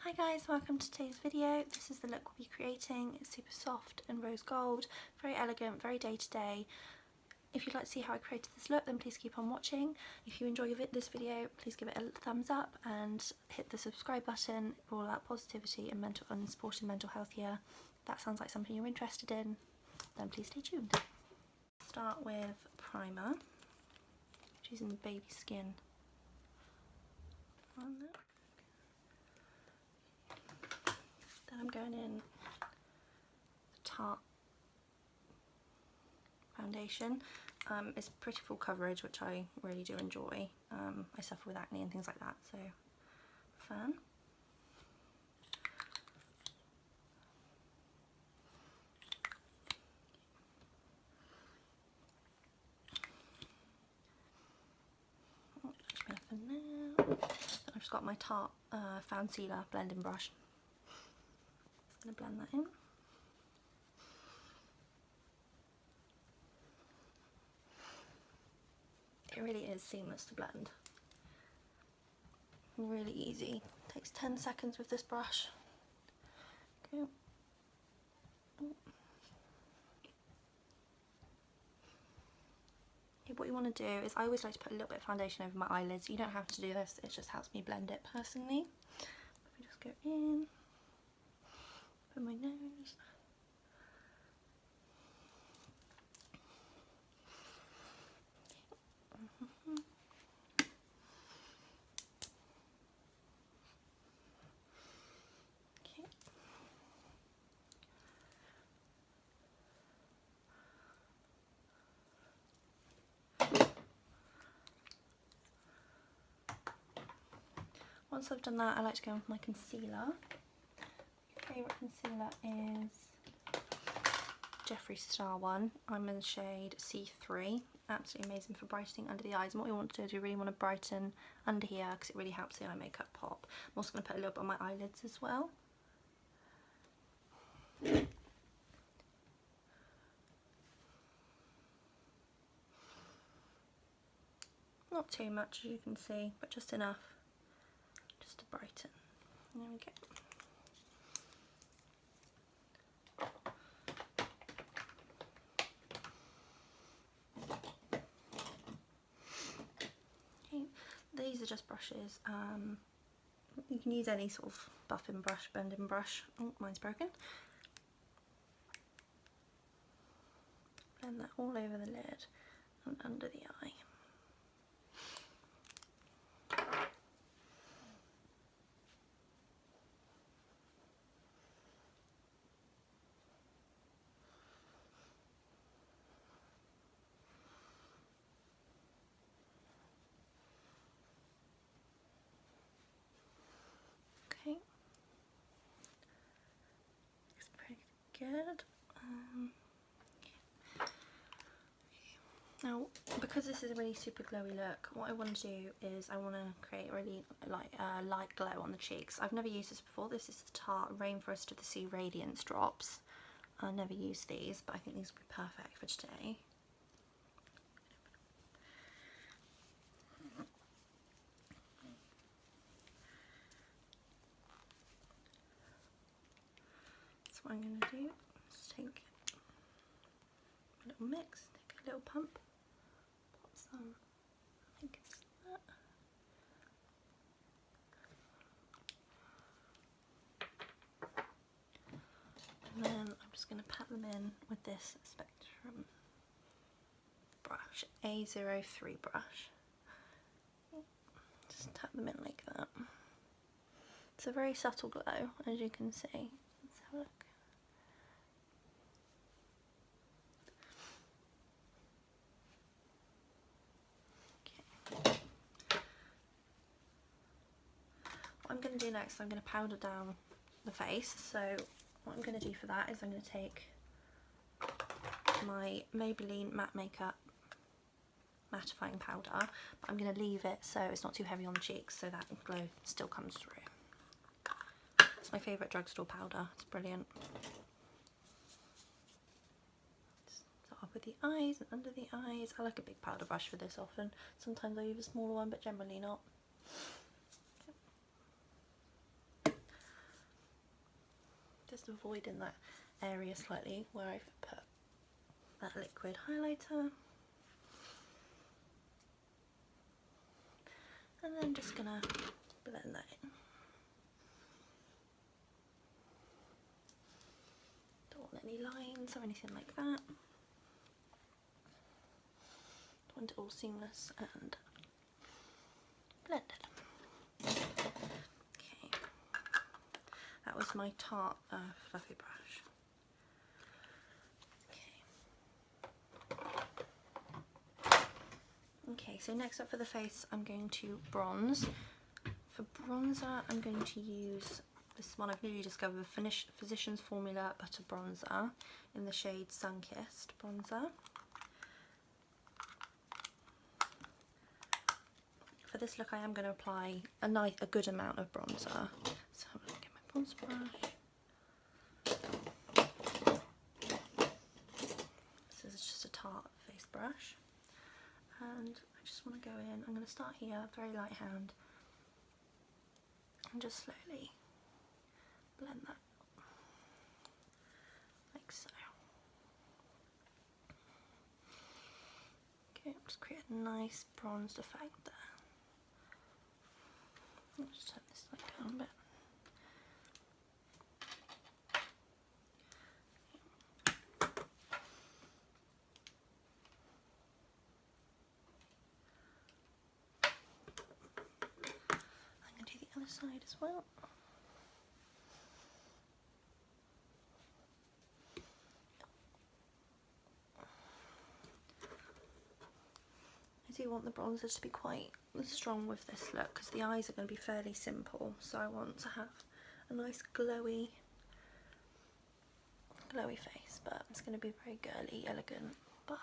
Hi guys, welcome to today's video. This is the look we'll be creating. It's super soft and rose gold, very elegant, very day to day. If you'd like to see how I created this look, then please keep on watching. If you enjoy this video, please give it a thumbs up and hit the subscribe button for all that positivity and supporting mental health here. If that sounds like something you're interested in, then please stay tuned. Start with primer, using the baby skin on there. Then I'm going in the Tarte foundation. It's pretty full coverage, which I really do enjoy. I suffer with acne and things like that, so fun. For now. I've just got my Tarte Fan Sealer blending brush. Just going to blend that in. It really is seamless to blend. Really easy. Takes 10 seconds with this brush. Okay. What you want to do is, I always like to put a little bit of foundation over my eyelids. You don't have to do this, it just helps me blend it personally. If we just go in, put my nose. Once I've done that, I like to go in with my concealer. My favourite concealer is Jeffree Star one. I'm in the shade C3. Absolutely amazing for brightening under the eyes. And what we want to do is we really want to brighten under here because it really helps the eye makeup pop. I'm also going to put a little bit on my eyelids as well. Not too much, as you can see, but just enough. Just to brighten. There we go. Okay, these are just brushes. You can use any sort of buffing brush, bending brush. Oh, mine's broken. Blend that all over the lid and under the eye. Okay, looks pretty good. Now, because this is a really super glowy look, what I want to do is I want to create a really light glow on the cheeks. I've never used this before. This is the Tarte Rainforest to the Sea Radiance drops. I never used these, but I think these would be perfect for today. So what I'm going to do is take a little mix, take a little pump, put some, I think it's that. And then I'm just going to pat them in with this Spectrum brush, A03 brush. Just tap them in like that. It's a very subtle glow, as you can see. Let's have a look. What I'm going to do next, I'm going to powder down the face. So what I'm going to do for that is I'm going to take my Maybelline Matte Makeup Mattifying powder, but I'm going to leave it so it's not too heavy on the cheeks, so that glow still comes through. It's my favourite drugstore powder, it's brilliant. Start off with the eyes and under the eyes. I like a big powder brush for this often. Sometimes I use a smaller one, but generally not. just avoiding that area slightly where I've put that liquid highlighter. And then just gonna blend that in. Don't want any lines or anything like that. Want it all seamless and blended. Okay, that was my Tarte fluffy brush. Okay, so next up for the face, I'm going to bronze. For bronzer, I'm going to use this one I've newly discovered, the Physicians Formula Butter Bronzer in the shade Sunkissed Bronzer. For this look, I am going to apply a good amount of bronzer. So I'm going to get my bronzer brush. This is just a Tarte face brush. And I just want to go in. I'm going to start here, very light hand, and just slowly blend that like so. Okay, just create a nice bronzed effect there. I'll just turn this light down a bit. I'm going to do the other side as well. I do want the bronzer to be quite strong with this look because the eyes are going to be fairly simple, so I want to have a nice glowy face, but it's going to be very girly, elegant, but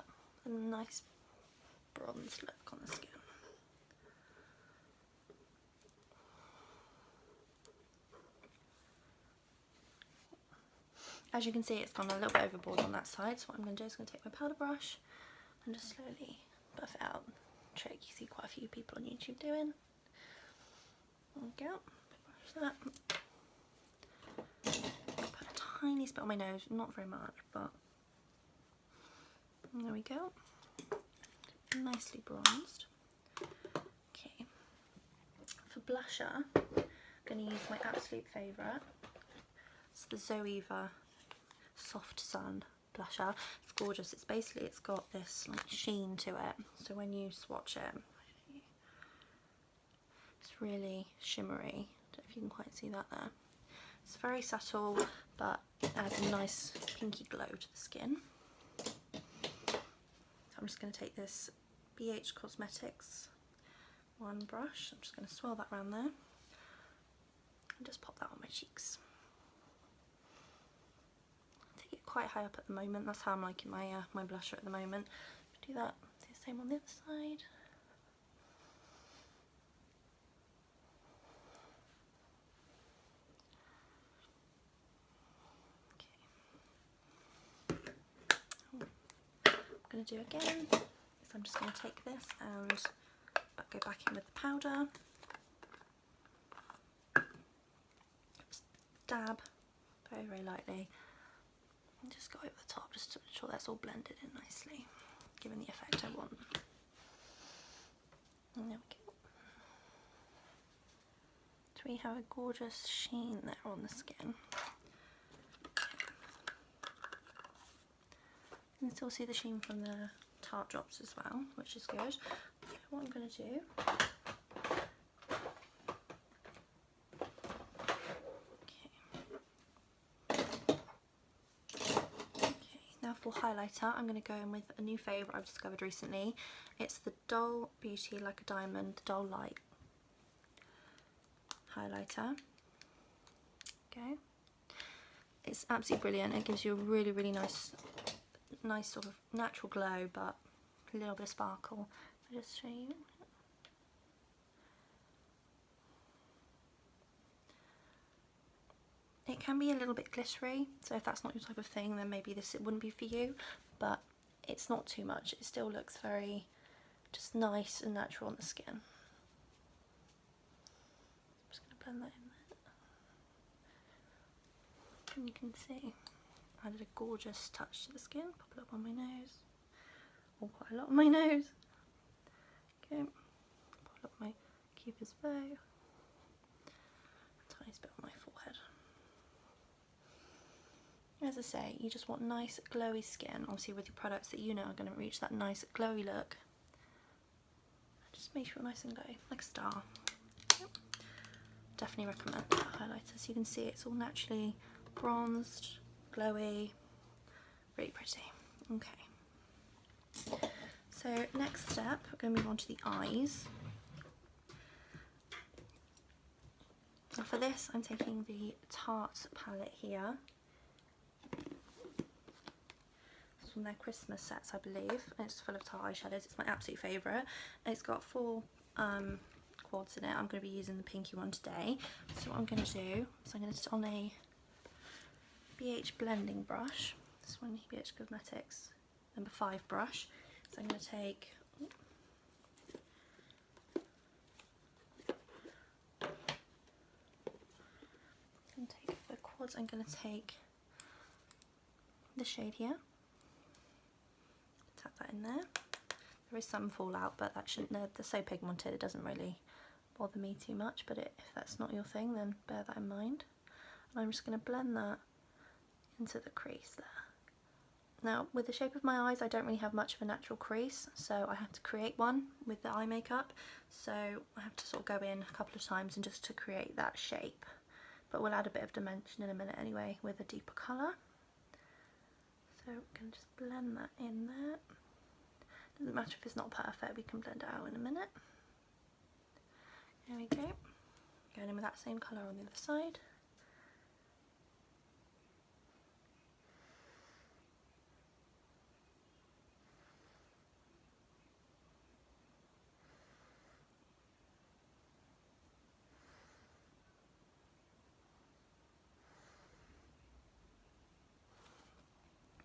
a nice bronze look on the skin. As you can see, it's gone a little bit overboard on that side, so what I'm going to do is take my powder brush and just slowly buff it out. Trick you see quite a few people on YouTube doing. There we go. Brush that. Put a tiny spit on my nose, not very much, but there we go. Nicely bronzed. Okay. For blusher, I'm going to use my absolute favourite. It's the ZOEVA Soft Sun blusher. It's gorgeous. It's got this like sheen to it, so when you swatch it, it's really shimmery. I don't know if you can quite see that there. It's very subtle, but it adds a nice pinky glow to the skin. So I'm just going to take this BH Cosmetics one brush. I'm just going to swirl that around there and just pop that on my cheeks. Quite high up at the moment. That's how I'm liking my my blusher at the moment. Do that. Do the same on the other side. Okay. I'm going to do again. So I'm just going to take this and go back in with the powder. Just dab very, very lightly. And just go over the top just to ensure that's all blended in nicely, giving the effect I want. And there we go. So we have a gorgeous sheen there on the skin. You can still see the sheen from the Tarte drops as well, which is good. So what I'm going to do, for highlighter, I'm going to go in with a new favourite I've discovered recently. It's the Dull Beauty Like a Diamond Dull Light highlighter. Okay, it's absolutely brilliant. It gives you a really, really nice sort of natural glow, but a little bit of sparkle. I'll just show you. It can be a little bit glittery, so if that's not your type of thing, then maybe it wouldn't be for you, but it's not too much. It still looks very just nice and natural on the skin. I'm just going to blend that in And you can see I added a gorgeous touch to the skin. Pop it up on my nose, or quite a lot on my nose. Okay, pop up my Cupid's bow, tiny bit on my forehead. As I say, you just want nice glowy skin, obviously with your products that you know are going to reach that nice glowy look. Just make sure nice and glowy, like a star. Yep. Definitely recommend that highlighter. So you can see it's all naturally bronzed, glowy, really pretty. Okay. So next step, we're going to move on to the eyes. So for this, I'm taking the Tarte palette here. It's from their Christmas sets, I believe. And it's full of Tarte eyeshadows. It's my absolute favourite. It's got 4 quads in it. I'm going to be using the pinky one today. So what I'm going to do is I'm going to sit on a BH blending brush. This one, BH Cosmetics number 5 brush. So I'm going to take for quads. I'm going to take the shade here. Tap that in there. There is some fallout, but that shouldn't. They're so pigmented, it doesn't really bother me too much. But if that's not your thing, then bear that in mind. And I'm just going to blend that into the crease there. Now, with the shape of my eyes, I don't really have much of a natural crease, so I have to create one with the eye makeup. So I have to sort of go in a couple of times and just to create that shape. But we'll add a bit of dimension in a minute anyway with a deeper colour. So we can just blend that in there. Doesn't matter if it's not perfect, we can blend it out in a minute. There we go. Going in with that same colour on the other side.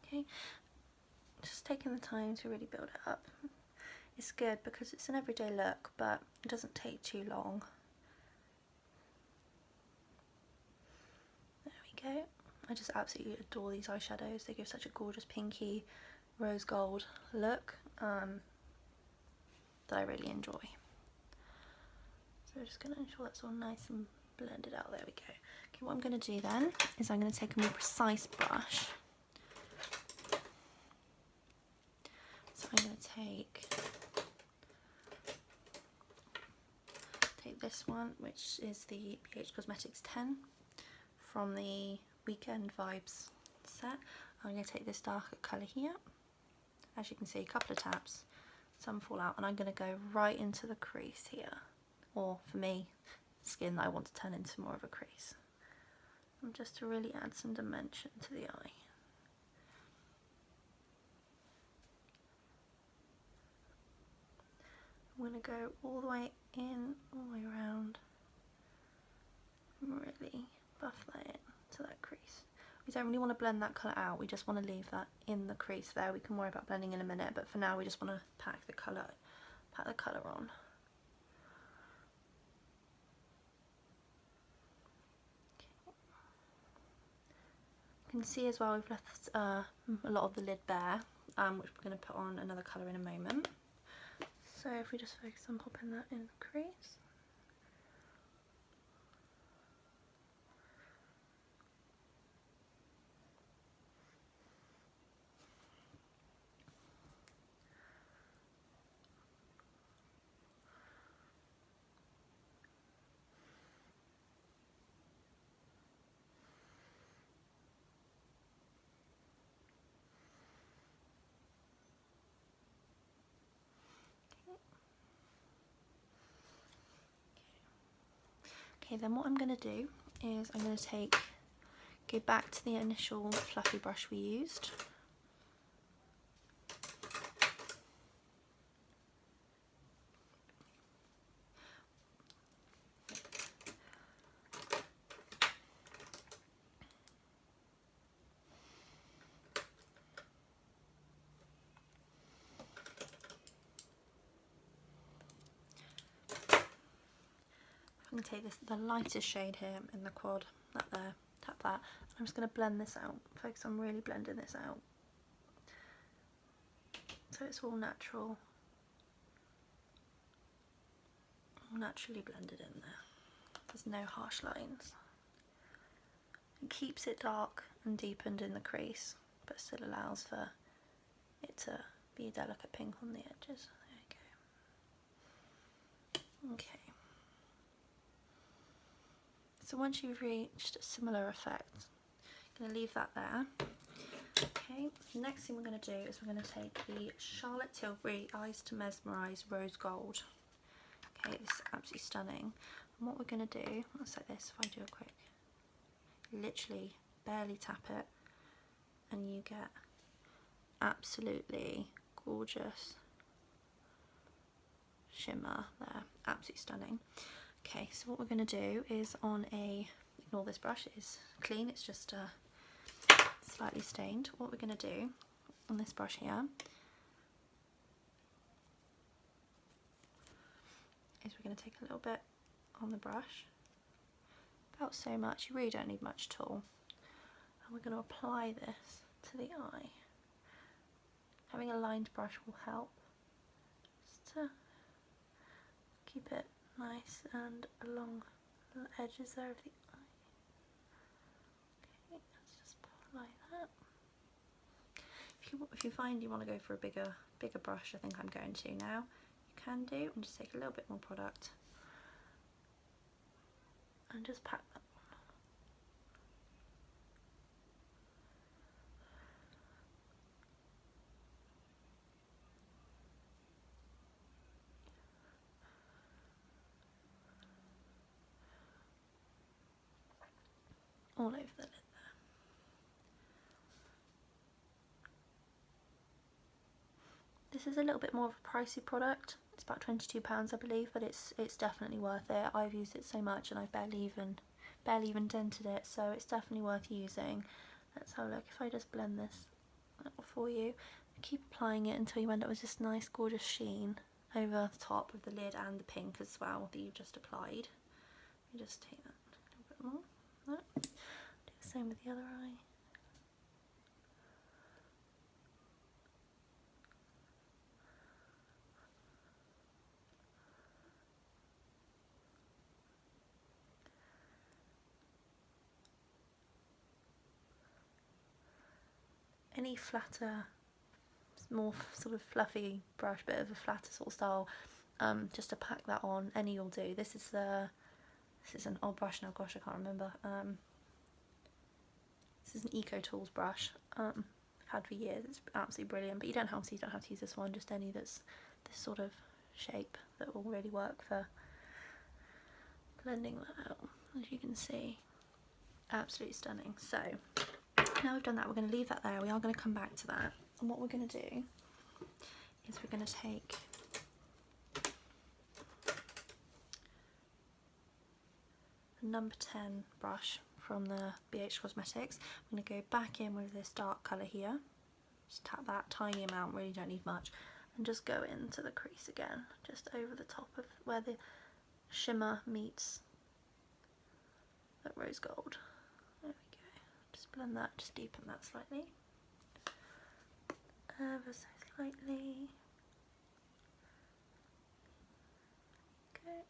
Okay, just taking the time to really build it up. It's good because it's an everyday look, but it doesn't take too long. There we go. I just absolutely adore these eyeshadows. They give such a gorgeous pinky rose gold look that I really enjoy. So we're just going to ensure that's all nice and blended out. There we go. Okay, what I'm going to do then is I'm going to take a more precise brush. So I'm going to take this one, which is the BH Cosmetics 10 from the Weekend Vibes set. I'm going to take this darker colour here. As you can see, a couple of taps, some fall out, and I'm going to go right into the crease here, or for me, skin that I want to turn into more of a crease, and just to really add some dimension to the eye. I'm going to go all the way in, all the way around, and really buff that in to that crease. We don't really want to blend that colour out, we just want to leave that in the crease there. We can worry about blending in a minute, but for now we just want to pack the colour on. You can see as well we've left a lot of the lid bare, which we're going to put on another colour in a moment. So if we just focus on popping that in the crease. Okay, then what I'm going to do is I'm going to go back to the initial fluffy brush we used. I'm going to take the lightest shade here in the quad, that there, Tap that. I'm just going to blend this out. Focus on really blending this out. So it's all natural. All naturally blended in there. There's no harsh lines. It keeps it dark and deepened in the crease, but still allows for it to be a delicate pink on the edges. There you go. Okay. So once you've reached a similar effect, I'm going to leave that there. Okay, the next thing we're going to do is we're going to take the Charlotte Tilbury Eyes to Mesmerise Rose Gold. Okay, this is absolutely stunning. And what we're going to do, it's like this, if I do a quick, literally barely tap it, and you get absolutely gorgeous shimmer there, absolutely stunning. Okay, so what we're going to do is on a, ignore this brush, it is clean, it's just slightly stained. What we're going to do on this brush here is we're going to take a little bit on the brush, about so much, you really don't need much at all, and we're going to apply this to the eye. Having a lined brush will help, just to keep it nice and along the edges there of the eye. Okay, let's just apply that. If you find you want to go for a bigger brush, I think I'm going to now, you can do, and just take a little bit more product and just pack that all over the lid there. This is a little bit more of a pricey product. It's about £22 I believe, but it's definitely worth it. I've used it so much and I've barely even dented it, so it's definitely worth using. Let's have a look. If I just blend this for you, keep applying it until you end up with this nice gorgeous sheen over the top of the lid and the pink as well that you've just applied. You just take that a little bit more. No. Do the same with the other eye. Any flatter, more sort of fluffy brush, bit of a flatter sort of style, just to pack that on, any will do. This is an old brush now, gosh I can't remember. This is an Eco Tools brush, I've had for years, it's absolutely brilliant, but you don't have to use this one, just any that's this sort of shape that will really work for blending that out. As you can see, absolutely stunning. So now we've done that, we're going to leave that there. We are going to come back to that, and what we're going to do is we're going to take the number 10 brush from the BH Cosmetics. I'm going to go back in with this dark colour here, just tap that tiny amount, really don't need much, and just go into the crease again, just over the top of where the shimmer meets that rose gold. There we go. Just blend that, just deepen that slightly. Ever so slightly. Okay.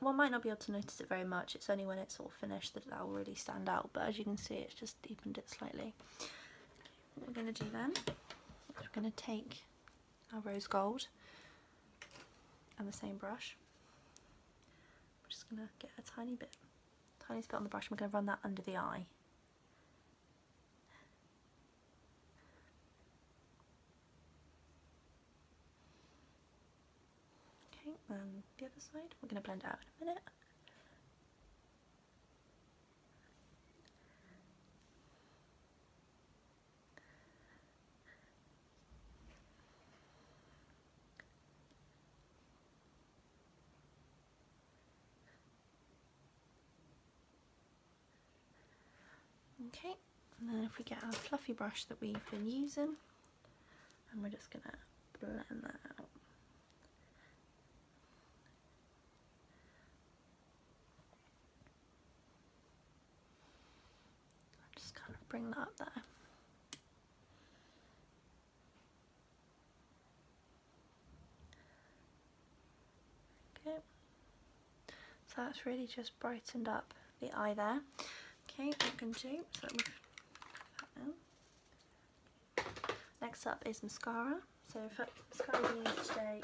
One might not be able to notice it very much, it's only when it's all finished that will really stand out, but as you can see it's just deepened it slightly. What we're going to do then is we're going to take our rose gold and the same brush. I'm just going to get a tiny spot on the brush, and we're going to run that under the eye. Okay, and the other side, we're going to blend it out in a minute. Okay, and then if we get our fluffy brush that we've been using, and we're just going to blend that out. bring that up there. Okay, so that's really just brightened up the eye there. Okay, what I'm going to do, so we've put that down. Next up is mascara. So mascara we're going to use today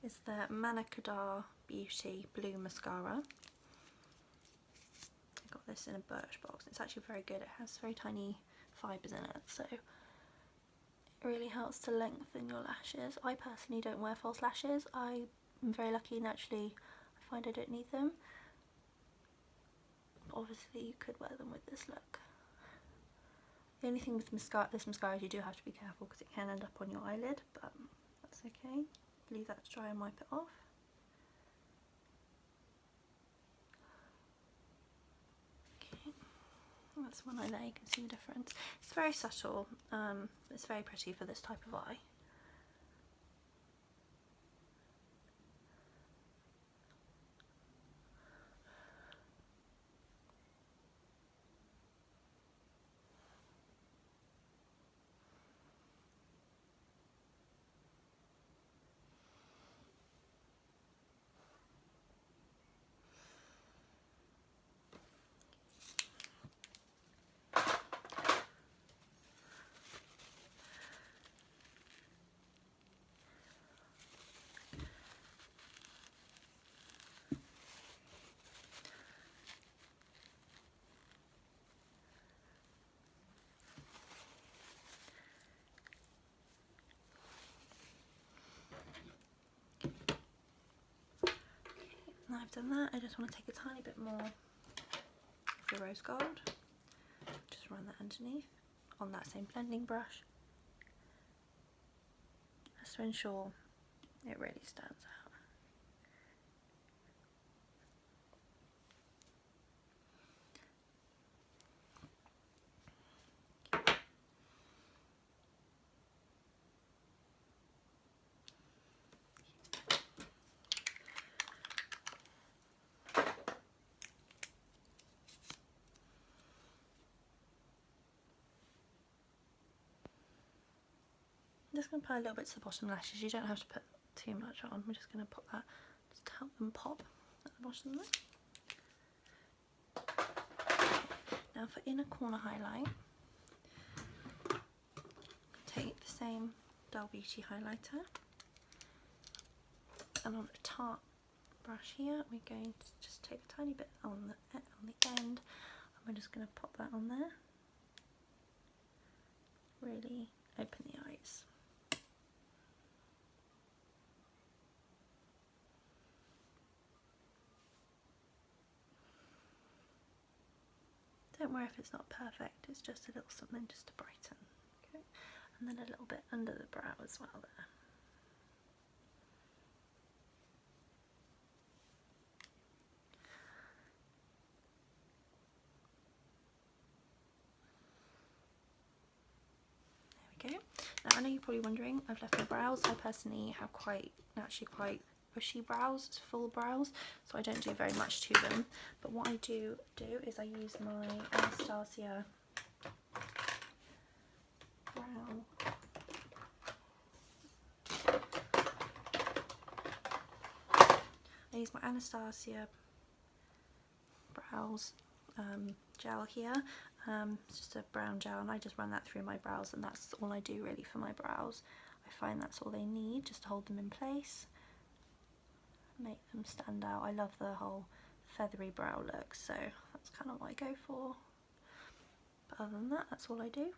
is the Mannakada Beauty Blue Mascara. I got this in a Birch box. It's actually very good. It has very tiny fibres in it, so it really helps to lengthen your lashes. I personally don't wear false lashes. I am very lucky naturally. I find I don't need them. Obviously you could wear them with this look. The only thing with this mascara is you do have to be careful because it can end up on your eyelid, but that's okay. Leave that to dry and wipe it off. Okay, that's one eye there, you can see the difference. It's very subtle, it's very pretty for this type of eye. Now I've done that, I just want to take a tiny bit more of the rose gold, just run that underneath on that same blending brush, just to ensure it really stands out. I'm just going to apply a little bit to the bottom lashes. You don't have to put too much on. We're just going to put that just to help them pop at the bottom there. Now for inner corner highlight, take the same Dull Beauty highlighter, and on a Tarte brush here we're going to just take a tiny bit on the end, and we're just going to pop that on there. Really open the eyes. Don't worry if it's not perfect, it's just a little something just to brighten. Okay, and then a little bit under the brow as well there. There we go. Now I know you're probably wondering, I've left my brows. I personally have naturally quite bushy brows, full brows, so I don't do very much to them. But what I do is I use my ANASTASIA brow. I use my ANASTASIA brows gel here. It's just a brown gel, and I just run that through my brows, and that's all I do really for my brows. I find that's all they need, just to hold them in place, make them stand out. I love the whole feathery brow look, so that's kind of what I go for. But other than that, that's all I do.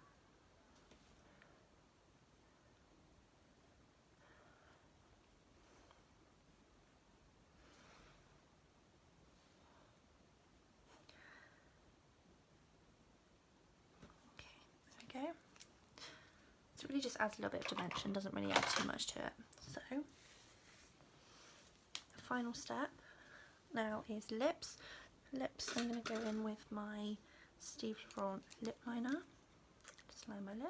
Okay, there we go. It really just adds a little bit of dimension, doesn't really add too much to it. So the final step now is lips. I'm going to go in with my Steve Laurent lip liner. Just line my lips.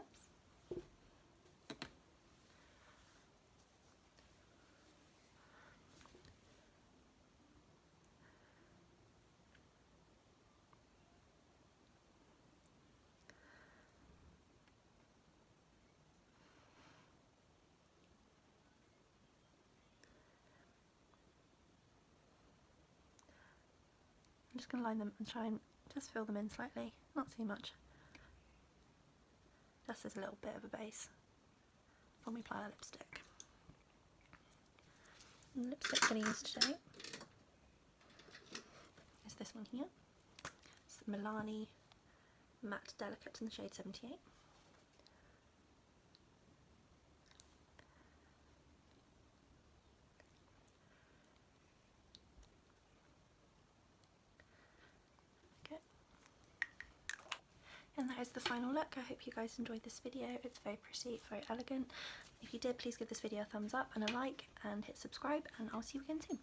I'm just going to line them and try and just fill them in slightly, not too much, just as a little bit of a base before we apply our lipstick. And the lipstick I'm going to use today is this one here. It's the MILANI Matte Delicate in the shade 78. And that is the final look. I hope you guys enjoyed this video. It's very pretty, very elegant. If you did, please give this video a thumbs up and a like and hit subscribe, and I'll see you again soon.